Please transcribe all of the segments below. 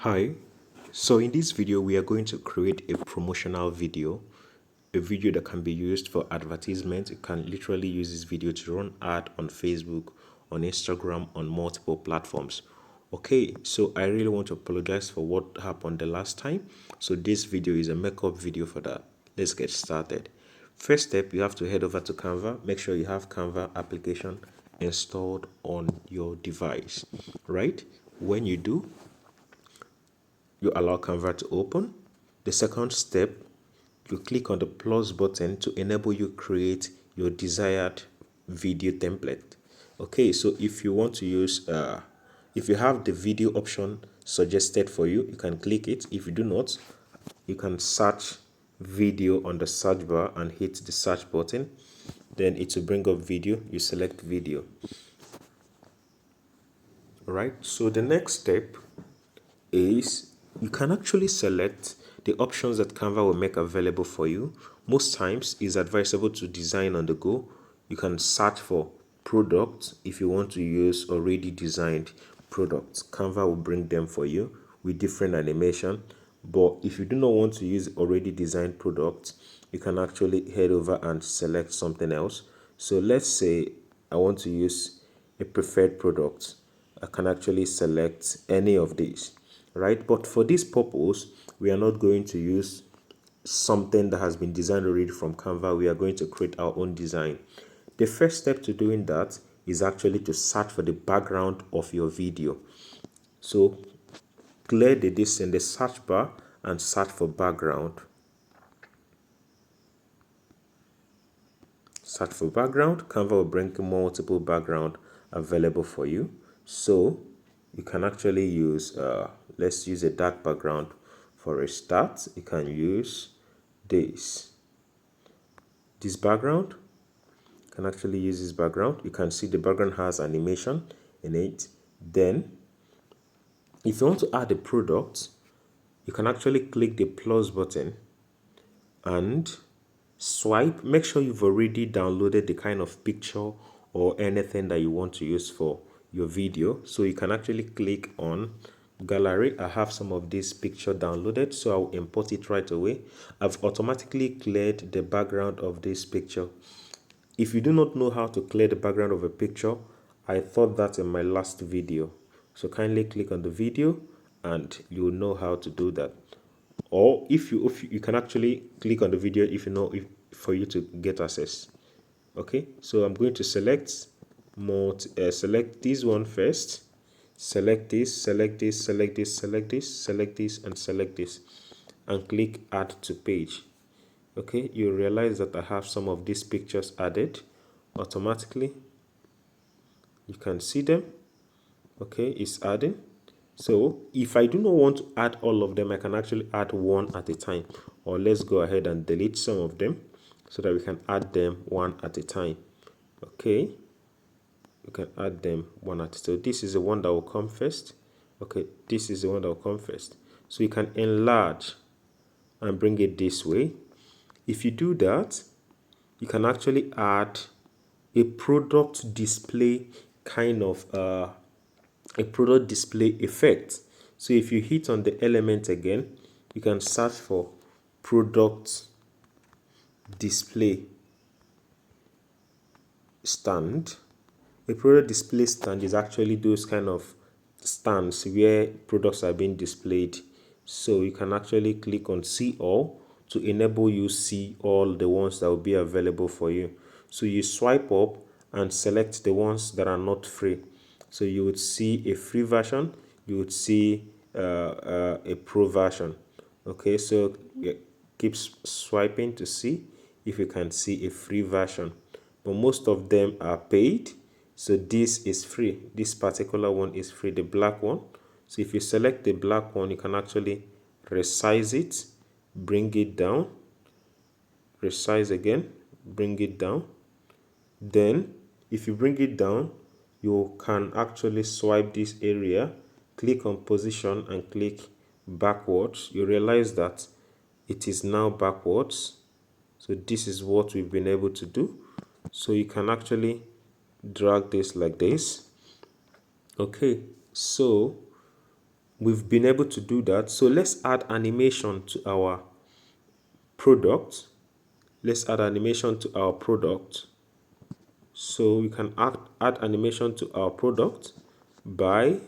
Hi, so in this video we are going to create a promotional video, a video that can be used for advertisement. You can literally use this video to run ad on Facebook, on Instagram, on multiple platforms. Okay, so I really want to apologize for what happened the last time. So this video is a makeup video for that. Let's get started. First step, you have to head over to Canva. Make sure you have Canva application installed on your device, right? When you do, you allow Canva to open. The second step, you click on the plus button to enable you create your desired video template. Okay, so if you want to use, if you have the video option suggested for you, you can click it. If you do not, you can search video on the search bar and hit the search button. Then it will bring up video. You select video. All right, so the next step is you can actually select the options that Canva will make available for you. Most times it's advisable to design on the go. You can search for products if you want to use already designed products. Canva will bring them for you with different animation. But if you do not want to use already designed products, you can actually head over and select something else. So let's say I want to use a preferred product. I can actually select any of these, right? But for this purpose, we are not going to use something that has been designed already from Canva. We are going to create our own design. The first step to doing that is actually to search for the background of your video. So clear this in the search bar and search for background. Search for background. Canva will bring multiple background available for you. So you can actually use, let's use a dark background for a start. You can use this background. You can actually use this background. You can see the background has animation in it. Then if you want to add a product, you can actually click the plus button and swipe. Make sure you've already downloaded the kind of picture or anything that you want to use for your video. So you can actually click on gallery. I have some of this picture downloaded, so I'll import it right away. I've automatically cleared the background of this picture. If you do not know how to clear the background of a picture, I taught that in my last video. So kindly click on the video and you'll know how to do that. Or if you can actually click on the video if you know for you to get access. Okay, so I'm going to select select this one first. Select this, select this, select this, select this, select this, and select this, and click add to page. Okay, you realize that I have some of these pictures added automatically. You can see them. Okay, it's adding. So if I do not want to add all of them, I can actually add one at a time. Or let's go ahead and delete some of them so that we can add them one at a time. Okay, you can add them one at a time. So this is the one that will come first. Okay, this is the one that will come first. So you can enlarge and bring it this way. If you do that, you can actually add a product display kind of a product display effect. So if you hit on the element again, you can search for product display stand. A product display stand is actually those kind of stands where products are being displayed. So you can actually click on see all to enable you see all the ones that will be available for you. So you swipe up and select the ones that are not free. So you would see a free version, you would see a pro version. Okay, so keep swiping to see if you can see a free version. But most of them are paid. So this is free. This particular one is free, the black one. So if you select the black one, you can actually resize it, bring it down, resize again, bring it down. Then if you bring it down, you can actually swipe this area, click on position and click backwards. You realize that it is now backwards. So this is what we've been able to do. So you can actually drag this like this. Okay, so we've been able to do that. So let's add animation to our product. Let's add animation to our product. So we can add animation to our product by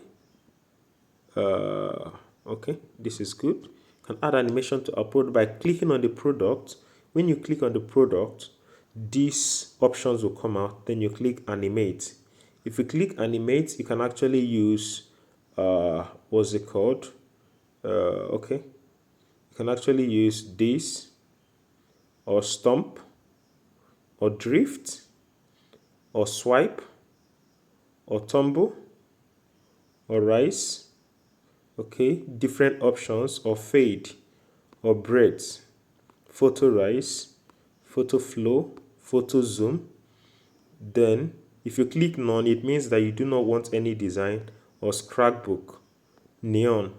okay, this is good. You can add animation to our product by clicking on the product. When you click on the product, these options will come out. Then you click animate. If you click animate, you can actually use what's it called? Okay, you can actually use this, or stomp, or drift, or swipe, or tumble, or rise. Okay, different options, or fade, or breadth, photo rise, photo flow, photo zoom. Then if you click none, it means that you do not want any design, or scrapbook, neon.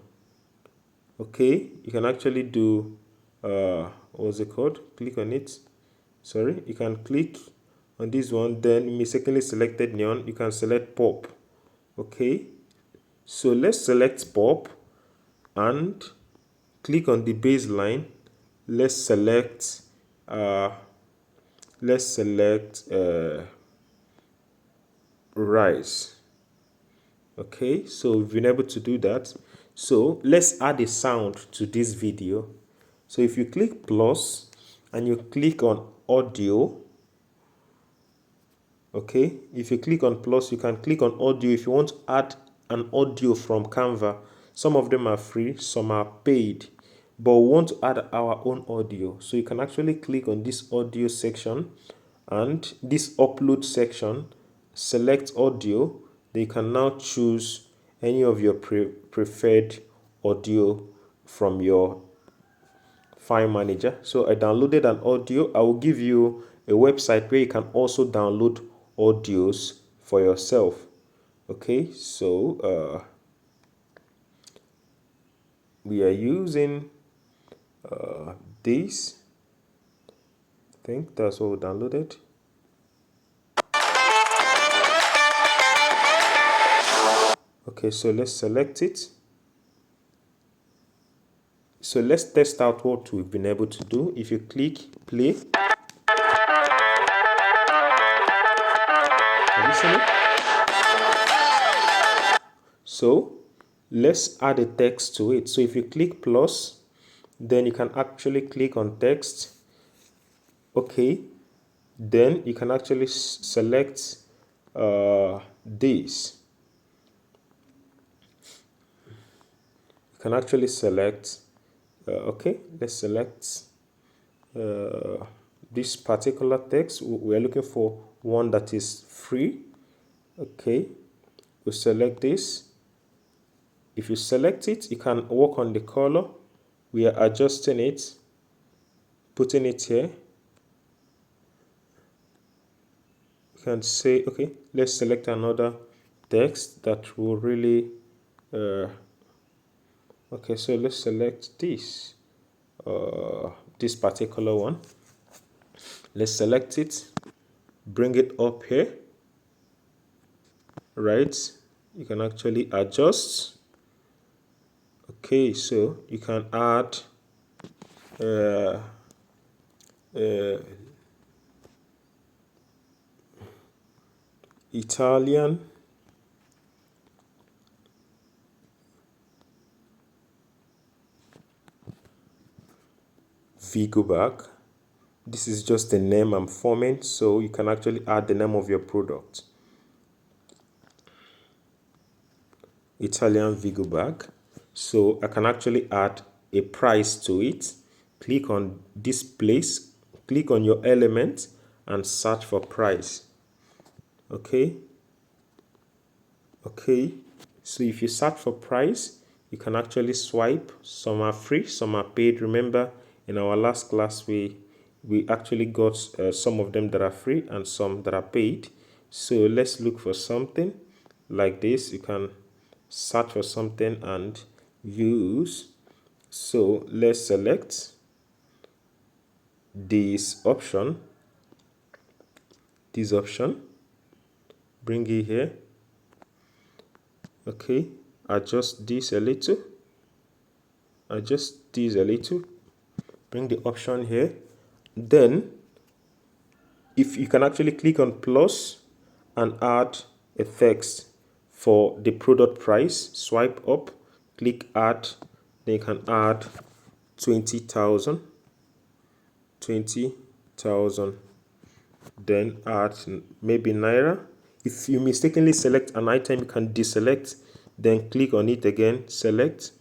Okay, you can actually do what's it called? Click on it. Sorry, you can click on this one, then mistakenly selected neon, you can select pop. Okay, so let's select pop and click on the baseline. Let's select uh, rise. Okay, so we've been able to do that. So let's add a sound to this video. So if you click plus and you click on audio, okay, if you click on plus, you can click on audio. If you want to add an audio from Canva, some of them are free, some are paid, but we want to add our own audio. So you can actually click on this audio section and this upload section, select audio. Then you can now choose any of your preferred audio from your file manager. So I downloaded an audio. I will give you a website where you can also download audios for yourself. Okay, so we are using this. I think that's what we downloaded. Okay, so let's select it. So let's test out what we've been able to do. If you click play, have you seen it? So let's add a text to it. So if you click plus, then you can actually click on text. Okay, then you can actually select this. You can actually select okay, let's select this particular text. We are looking for one that is free. Okay, we select this. If you select it, you can work on the color. We are adjusting it, putting it here. You can say, okay, let's select another text that will really okay, so let's select this particular one. Let's select it, bring it up here, right? You can actually adjust. Okay, so you can add Italian, Vigo bag. This is just the name I'm forming, so you can actually add the name of your product. Italian Vigo bag. So I can actually add a price to it. Click on this place, click on your element and search for price. Okay. Okay. So if you search for price, you can actually swipe. Some are free, some are paid. Remember, in our last class, we actually got some of them that are free and some that are paid. So let's look for something like this. You can search for something and use. So let's select this option, bring it here. Okay, adjust this a little, adjust this a little, bring the option here. Then if you can actually click on plus and add a text for the product price, swipe up, click add, then you can add 20,000, 20,000, then add maybe naira. If you mistakenly select an item, you can deselect, then click on it again, select.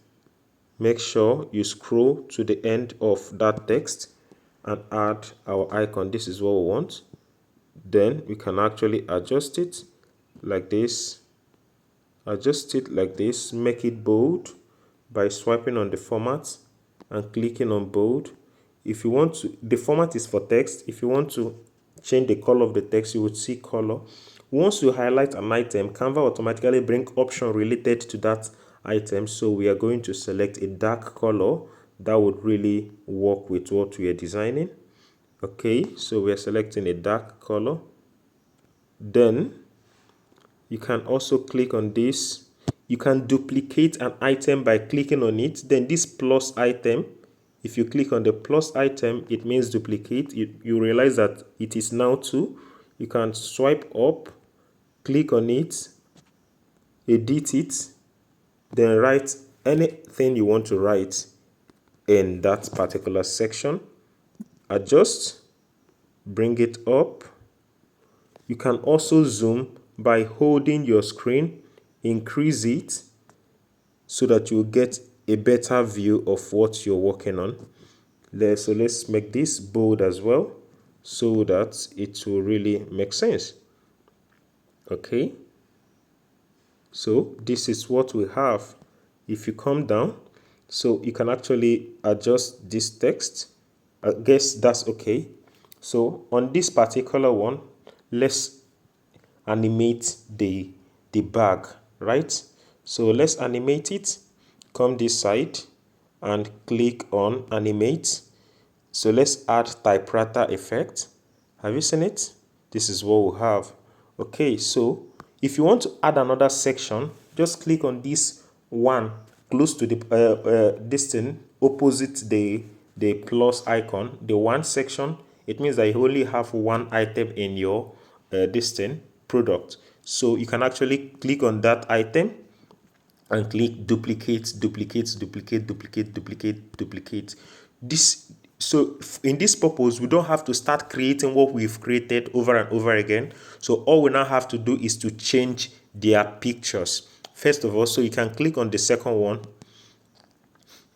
Make sure you scroll to the end of that text and add our icon. This is what we want. Then we can actually adjust it like this, adjust it like this, make it bold by swiping on the format and clicking on bold. If you want to, the format is for text. If you want to change the color of the text, you would see color. Once you highlight an item, Canva automatically bring option related to that item. So we are going to select a dark color that would really work with what we are designing. Okay, so we are selecting a dark color. Then you can also click on this. You can duplicate an item by clicking on it. Then this plus item, if you click on the plus item, it means duplicate. You realize that it is now 2. You can swipe up, click on it, edit it, then write anything you want to write in that particular section. Adjust, bring it up. You can also zoom by holding your screen, increase it so that you get a better view of what you're working on. So let's make this bold as well so that it will really make sense. Okay, so this is what we have. If you come down, so you can actually adjust this text. I guess that's okay. So on this particular one, let's animate the bag, right? So let's animate it. Come this side and click on animate. So let's add typewriter effect. Have you seen it? This is what we have. Okay, so if you want to add another section, just click on this one close to the this thing opposite the plus icon, the one section. It means that you only have one item in your this thing product. So you can actually click on that item and click duplicate, duplicate, duplicate, duplicate, duplicate, duplicate. This, so in this purpose, we don't have to start creating what we've created over and over again. So all we now have to do is to change their pictures. First of all, so you can click on the second one,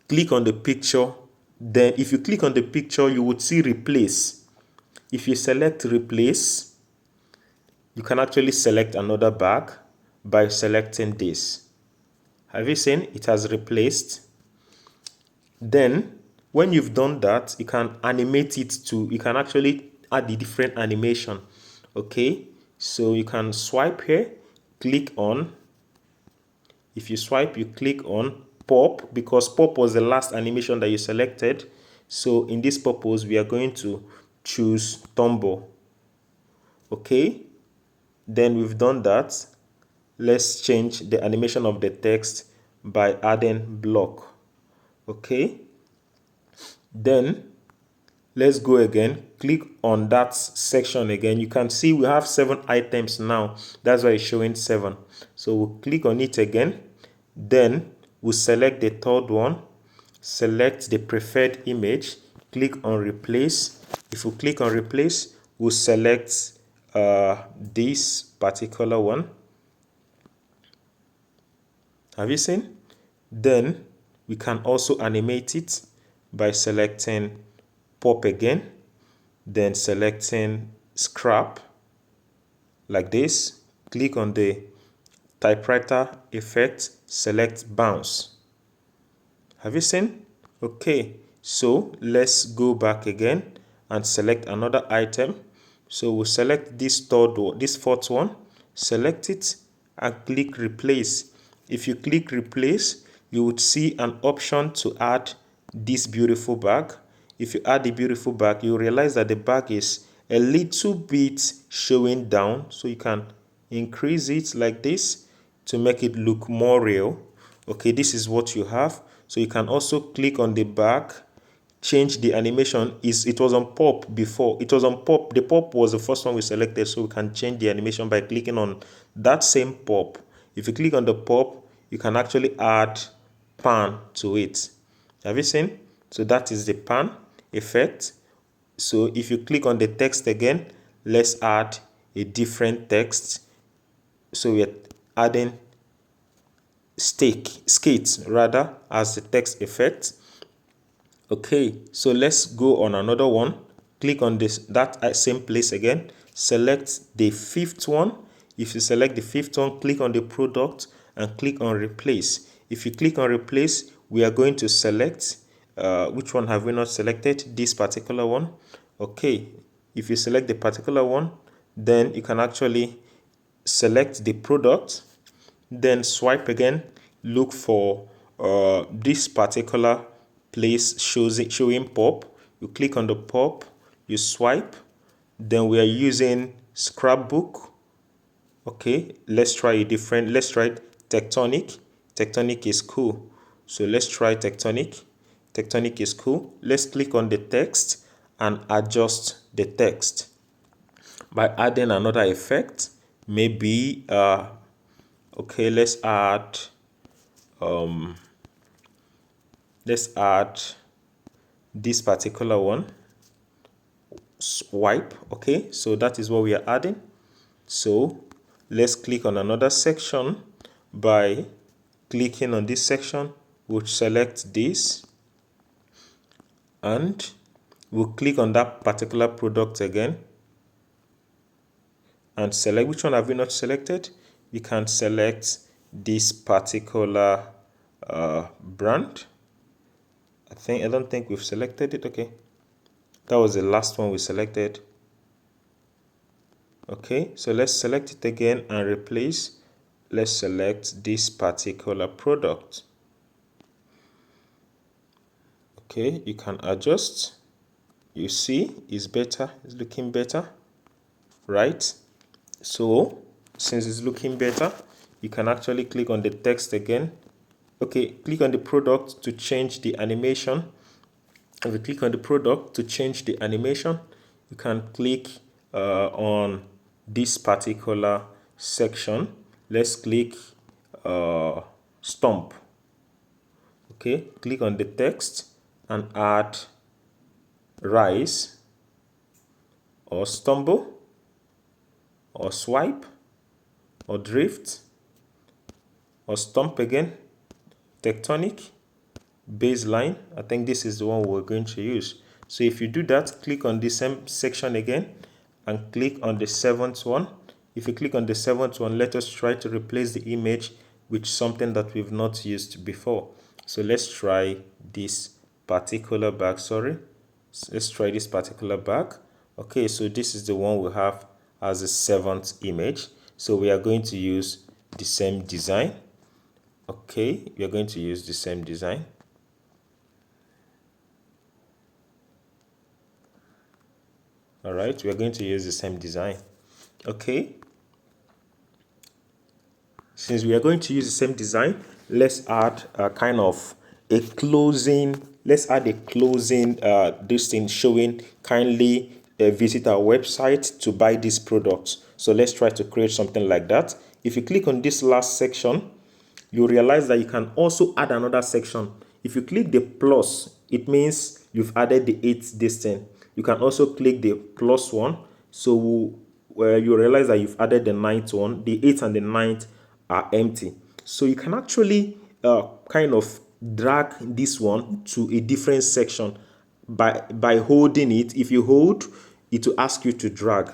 click on the picture. Then if you click on the picture, you would see replace. If you select replace, you can actually select another bag by selecting this. Have you seen it has replaced? Then when you've done that, you can animate it to, you can actually add the different animation. Okay, so you can swipe here, click on. If you swipe, you click on pop, because pop was the last animation that you selected. So in this purpose, we are going to choose tumble. Okay, then we've done that. Let's change the animation of the text by adding block. Okay, then let's go again, click on that section again. You can see we have 7 items now. That's why it's showing 7. So we'll click on it again. Then we'll select the third one, select the preferred image, click on replace. If we click on replace, we'll select this particular one. Have you seen? Then we can also animate it by selecting pop again, then selecting scrap like this. Click on the typewriter effect, select bounce. Have you seen? Okay, so let's go back again and select another item. So we'll select this fourth one, select it and click replace. If you click replace, you would see an option to add this beautiful bag. If you add the beautiful bag, you realize that the bag is a little bit showing down, so you can increase it like this to make it look more real. Okay, this is what you have. So you can also click on the back, change the animation. It was on pop before. It was on pop. The pop was the first one we selected, so we can change the animation by clicking on that same pop. If you click on the pop, you can actually add pan to it. Have you seen? So that is the pan effect. So if you click on the text again, let's add a different text. So we're adding skates rather as the text effect. Okay, so let's go on another one. Click on that same place again. Select the fifth one. If you select the fifth one, click on the product and click on replace. If you click on replace, we are going to select which one have we not selected? This particular one. Okay, if you select the particular one, then you can actually select the product, then swipe again, look for this particular place showing pop. You click on the pop, you swipe, then we are using scrapbook. Okay, let's try tectonic. Tectonic is cool, so let's try tectonic. Tectonic is cool. Let's click on the text and adjust the text by adding another effect. Maybe okay, let's add this particular one, swipe. Okay, so that is what we are adding. So let's click on another section. By clicking on this section, we'll select this and we'll click on that particular product again and select. Which one have we not selected? You can select this particular brand. I don't think we've selected it. Okay, that was the last one we selected. Okay, so let's select it again and replace. Let's select this particular product. Okay, you can adjust. You see, it's better, it's looking better, right? So since it's looking better, you can actually click on the text again. Okay, click on the product to change the animation. If you click on the product to change the animation, you can click on this particular section. Let's click stump. Okay, click on the text and add rise or stumble or swipe or drift or stump again, tectonic, baseline. I think this is the one we're going to use. So if you do that, click on the same section again and click on the seventh one. If you click on the seventh one, let us try to replace the image with something that we've not used before. So let's try this particular bag. Sorry, so let's try this particular bag. Okay, so this is the one we have as the seventh image. So we are going to use the same design. Okay, we are going to use the same design. All right, we are going to use the same design. Okay, since we are going to use the same design, let's add let's add a closing this thing showing kindly visit our website to buy these products. So let's try to create something like that. If you click on this last section, you realize that you can also add another section. If you click the plus, it means you've added the 8th distance. You can also click the plus one, so where you realize that you've added the 9th one. The 8th and the 9th are empty. So you can actually kind of drag this one to a different section by holding it. If you hold, it will ask you to drag.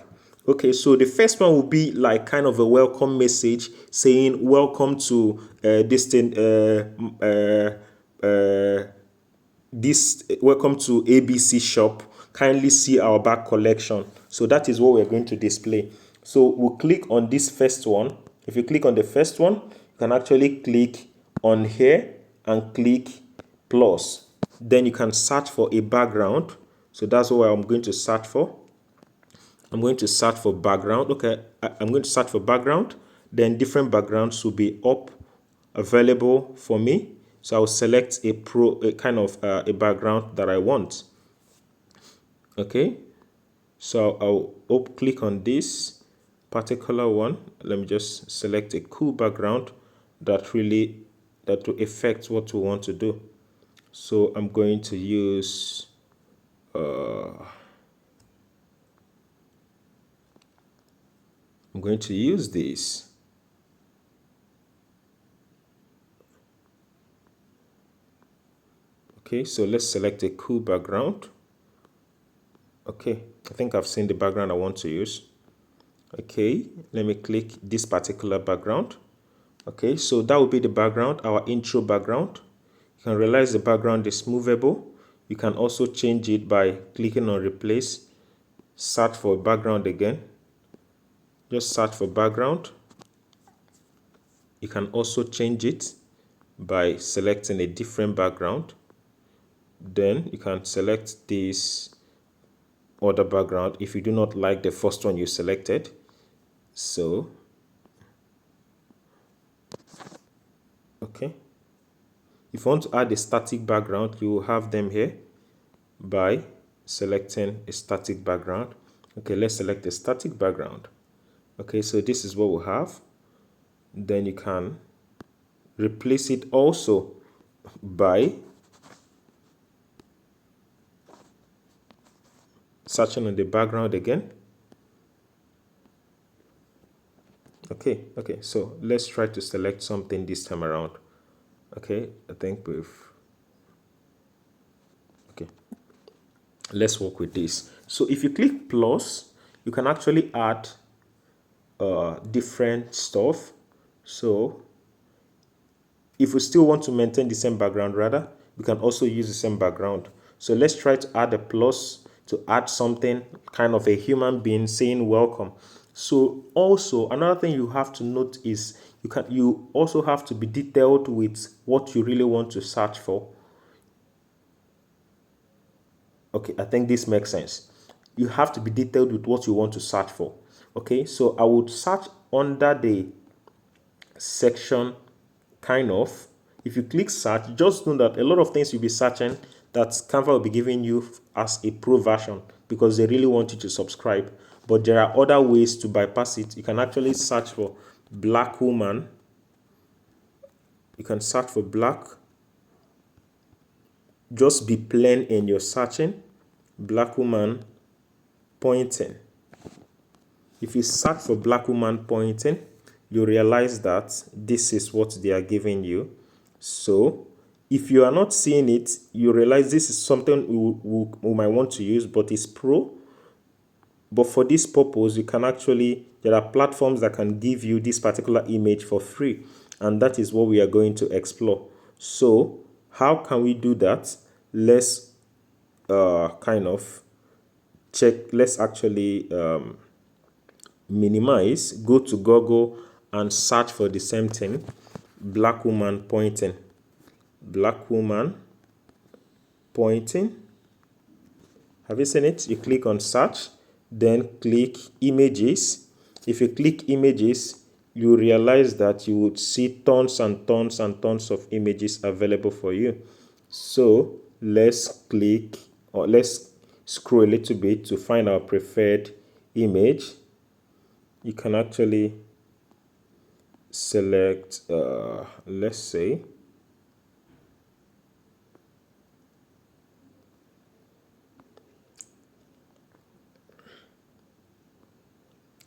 Okay, so the first one will be like kind of a welcome message saying welcome to welcome to ABC shop. Kindly see our bag collection. So that is what we're going to display. So we'll click on this first one. If you click on the first one, you can actually click on here and click plus. Then you can search for a background. So that's what I'm going to search for. I'm going to search for background. Okay, I'm going to search for background. Then different backgrounds will be up available for me. So I'll select a kind of a background that I want. Okay, so I'll click on this particular one. Let me just select a cool background that will affect what we want to do. So I'm going to use this. Okay, so let's select a cool background. Okay, I think I've seen the background I want to use. Okay, let me click this particular background. Okay, so that will be the background, our intro background. You can realize the background is movable. You can also change it by clicking on replace, search for background again. Just search for background. You can also change it by selecting a different background. Then you can select this other background if you do not like the first one you selected. So, okay. If you want to add a static background, you will have them here by selecting a static background. Okay, let's select a static background. Okay, so this is what we have. Then you can replace it also by searching on the background again. Okay, so let's try to select something this time around. Okay, I think okay, let's work with this. So if you click plus, you can actually add different stuff. So if we still want to maintain the same background, rather, we can also use the same background. So let's try to add a plus to add something kind of a human being saying welcome. So also another thing you have to note is you also have to be detailed with what you really want to search for. Okay, I think this makes sense. You have to be detailed with what you want to search for. Okay, so I would search under the section kind of. If you click search, just know that a lot of things you'll be searching that Canva will be giving you as a pro version because they really want you to subscribe. But there are other ways to bypass it. You can actually search for black woman. You can search for black. Just be plain in your searching. Black woman pointing. If you search for black woman pointing, you realize that this is what they are giving you. So if you are not seeing it, you realize this is something we might want to use, but it's pro. But for this purpose, you can actually, there are platforms that can give you this particular image for free. And that is what we are going to explore. So how can we do that? Let's kind of check, let's actually minimize, go to Google and search for the same thing, black woman pointing. Black woman pointing. Have you seen it? You click on search, then click images. If you click images, you realize that you would see tons and tons and tons of images available for you. So let's click, or let's scroll a little bit to find our preferred image. You can actually select, let's say,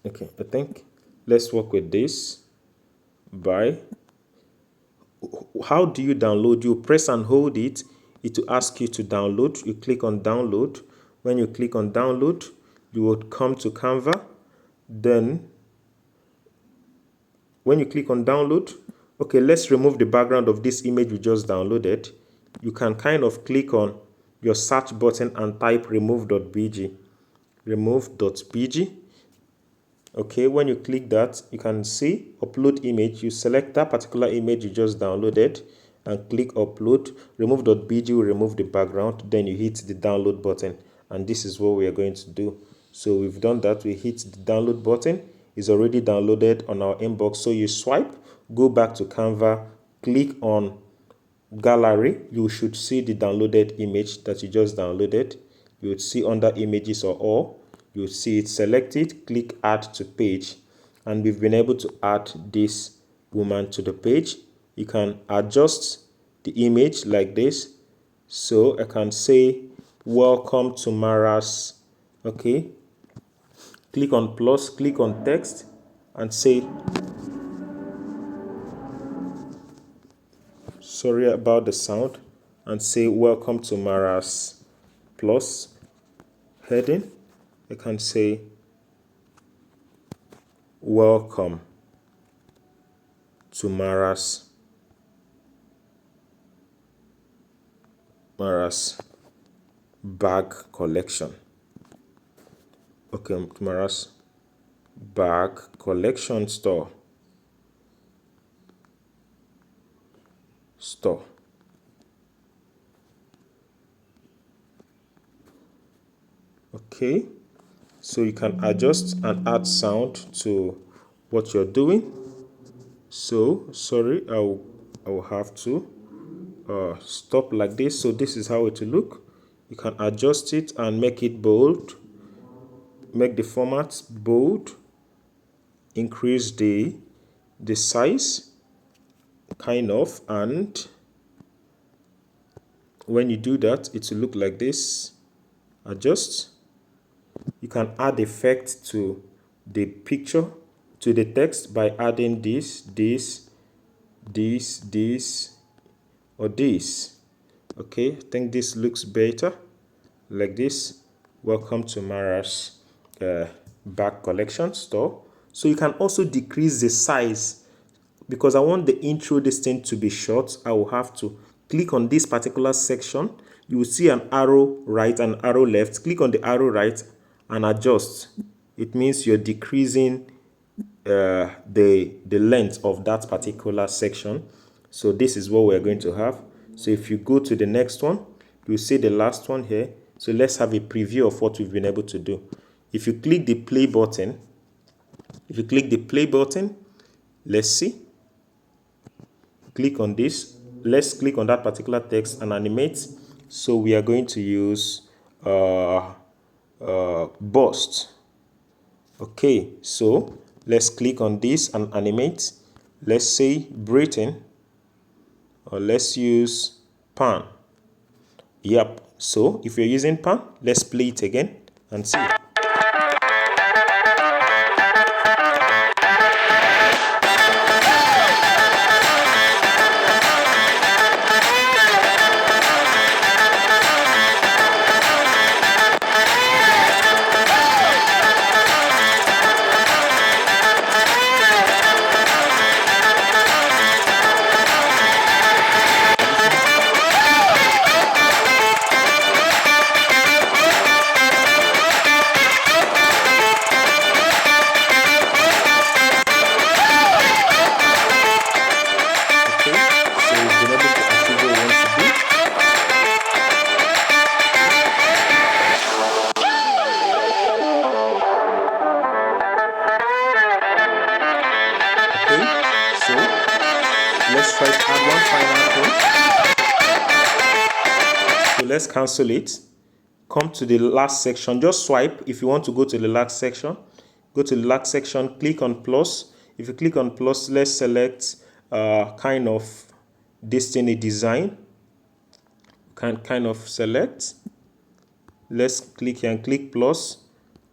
okay, I think let's work with this by, how do you download? You press and hold it. It will ask you to download. You click on download. When you click on download, you would come to Canva. Then when you click on download, okay, let's remove the background of this image we just downloaded. You can kind of click on your search button and type remove.bg. Remove.bg. Okay, when you click that, you can see upload image. You select that particular image you just downloaded and click upload. Remove.bg will remove the background. Then you hit the download button, and this is what we are going to do. So we've done that. We hit the download button. It's already downloaded on our inbox. So you swipe, go back to Canva, click on gallery, you should see the downloaded image that you just downloaded. You would see under images or all, you would see it. Select it, click add to page, and we've been able to add this woman to the page. You can adjust the image like this. So I can say welcome to Mara's. Okay, click on plus, click on text, and say sorry about the sound, and say welcome to Mara's plus heading. I can say welcome to Mara's bag collection. Okay, to Mara's bag collection store. Okay, so you can adjust and add sound to what you're doing. So sorry, I will have to stop like this. So this is how it will look. You can adjust it and make it bold, make the format bold, increase the size kind of, and when you do that it will look like this. Adjust. You can add effect to the picture, to the text, by adding this, or this. Okay, I think this looks better like this. Welcome to Mara's bag collection store. So you can also decrease the size. Because I want the intro this thing to be short, I will have to click on this particular section. You will see an arrow right and arrow left. Click on the arrow right and adjust. It means you're decreasing the length of that particular section. So this is what we're going to have. So if you go to the next one, you'll see the last one here. So let's have a preview of what we've been able to do. If you click the play button, let's see. Click on this. Let's click on that particular text and animate. So we are going to use burst. Okay, so let's click on this and animate. Let's say Britain, or let's use pan. Yep. So if you're using pan, let's play it again and see. Let's try to add one final thing. So let's cancel it. Come to the last section. Just swipe if you want to go to the last section. Go to the last section, click on plus. If you click on plus, let's select kind of Destiny design. Kind of select. Let's click here and click plus.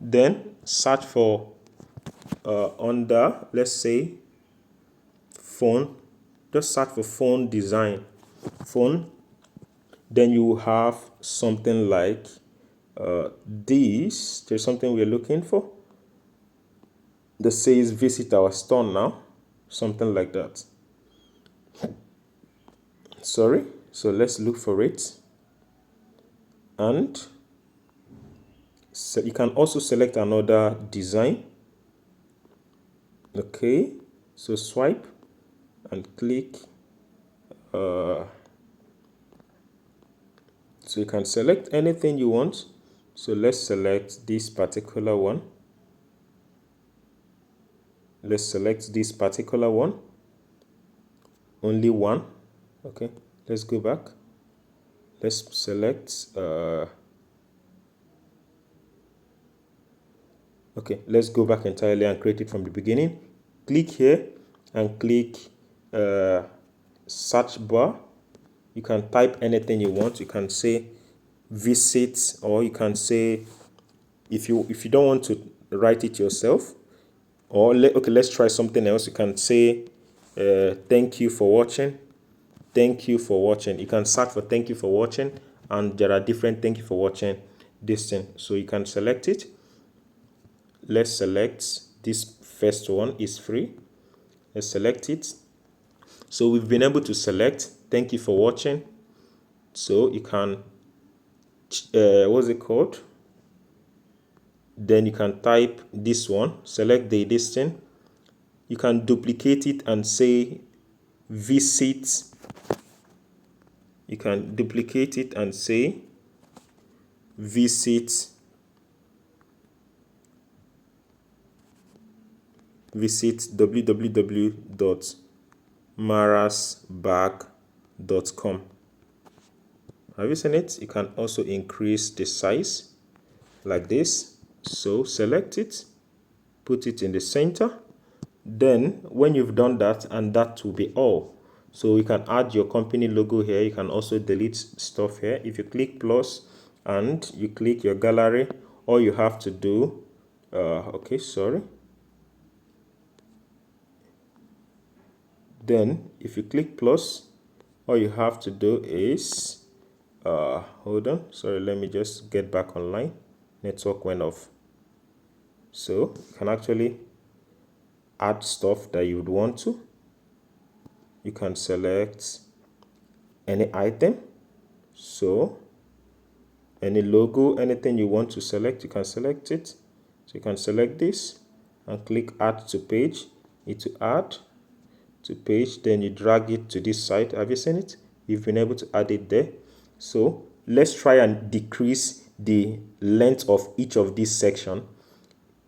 Then search for under, let's say, phone. Just search for phone design. Phone. Then you have something like this. There's something we're looking for that says visit our store now. Something like that. Sorry. So let's look for it. And so you can also select another design. Okay. So swipe and click. So you can select anything you want. So let's select this particular one. Let's select this particular one. only one. Okay, let's go back. Let's select okay, let's go back entirely and create it from the beginning. Click here and click search bar. You can type anything you want. You can say visit, or you can say, if you don't want to write it yourself, or okay, let's try something else. You can say thank you for watching. Thank you for watching. You can search for thank you for watching, and there are different thank you for watching this thing. So you can select it. Let's select this first one is free. Let's select it. So we've been able to select thank you for watching. So you can what's it called? Then you can type this one, select the distance. You can duplicate it and say visit. You can duplicate it and say visit www.marasbag.com. Have you seen it? You can also increase the size like this. So select it, put it in the center. Then when you've done that, and that will be all. So you can add your company logo here. You can also delete stuff here. If you click plus and you click your gallery, all you have to do okay, sorry. Then if you click plus, all you have to do is hold on, sorry, let me just get back online. Network went off. So you can actually add stuff that you would want to. You can select any item, so any logo, anything you want to select, you can select it. So you can select this and click add to page. It will add to page, then you drag it to this side. Have you seen it? You've been able to add it there. So let's try and decrease the length of each of these sections.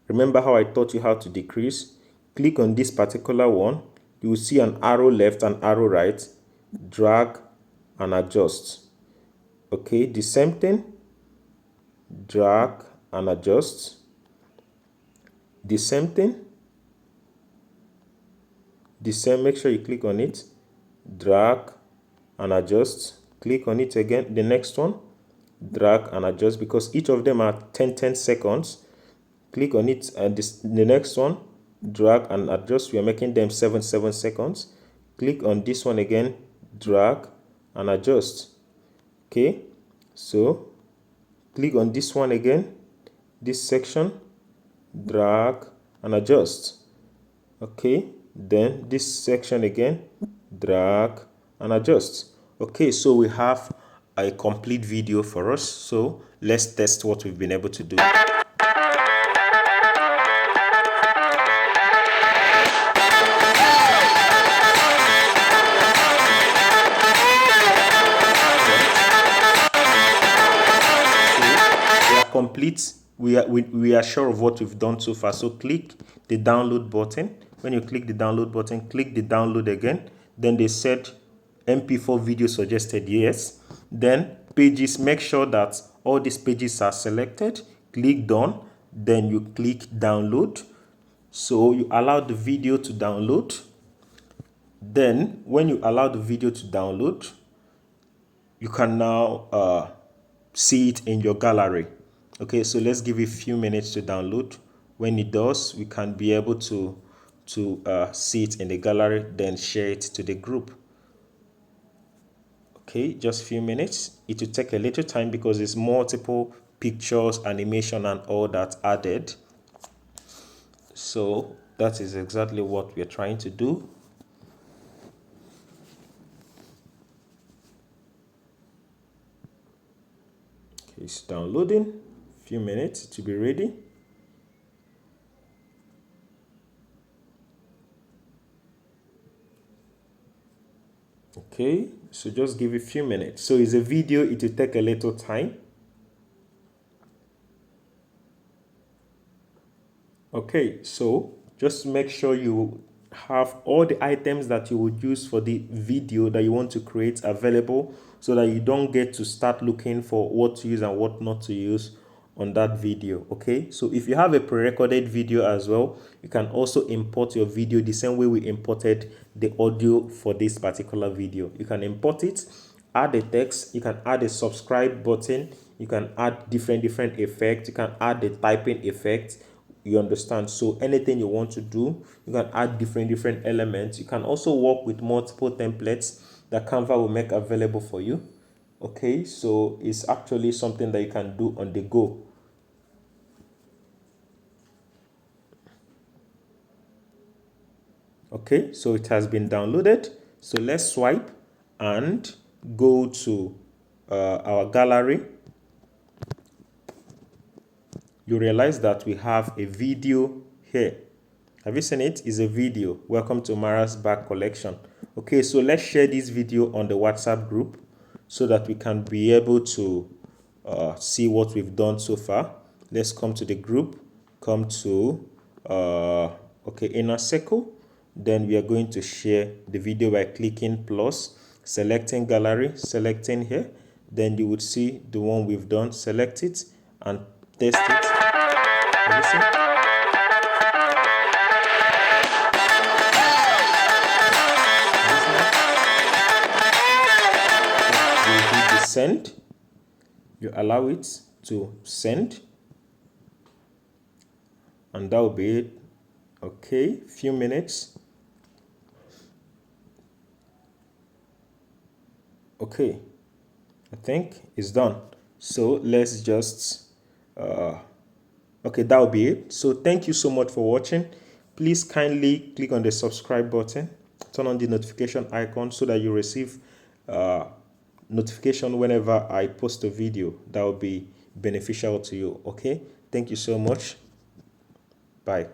Remember how I taught you how to decrease? Click on this particular one. You will see an arrow left and arrow right. Drag and adjust. Okay, the same thing. Drag and adjust. The same thing. The same, make sure you click on it. Drag and adjust. Click on it again. The next one. Drag and adjust, because each of them are 10 seconds. Click on it, and the next one, drag and adjust. We are making them 7 seconds. Click on this one again, drag and adjust. Okay, so click on this one again, this section, drag and adjust. Okay, then this section again, drag and adjust. Okay, so we have a complete video for us. So let's test what we've been able to do. Complete. We are sure of what we've done so far. So click the download button. When you click the download button, click the download again. Then they said MP4 video suggested, yes. Then pages, make sure that all these pages are selected. Click done. Then you click download. So you allow the video to download. Then when you allow the video to download, you can now see it in your gallery. Okay, so let's give it a few minutes to download. When it does, we can be able to see it in the gallery, then share it to the group. Okay, just a few minutes. It will take a little time because it's multiple pictures, animation, and all that added. So that is exactly what we're trying to do. Okay, it's downloading. Few minutes to be ready. Okay, so just give it a few minutes. So it's a video, it will take a little time. Okay, so just make sure you have all the items that you would use for the video that you want to create available, so that you don't get to start looking for what to use and what not to use on that video. Okay, so if you have a pre-recorded video as well, you can also import your video the same way we imported the audio for this particular video. You can import it, add a text, you can add a subscribe button, you can add different effects, you can add the typing effect. You understand? So anything you want to do, you can add different elements. You can also work with multiple templates that Canva will make available for you. Okay, so it's actually something that you can do on the go. Okay, so it has been downloaded. So let's swipe and go to our gallery. You realize that we have a video here. Have you seen it? It's a video. Welcome to Mara's bag collection. Okay, so let's share this video on the WhatsApp group so that we can be able to see what we've done so far. Let's come to the group, come to inner circle. Then we are going to share the video by clicking plus, selecting gallery, selecting here. Then you would see the one we've done. Select it and test it. Have you seen? Send, you allow it to send, and that will be it. Okay, few minutes. Okay, I think it's done. So let's just okay, that will be it. So thank you so much for watching. Please kindly click on the subscribe button, turn on the notification icon so that you receive notification whenever I post a video. That will be beneficial to you. Okay, thank you so much. Bye.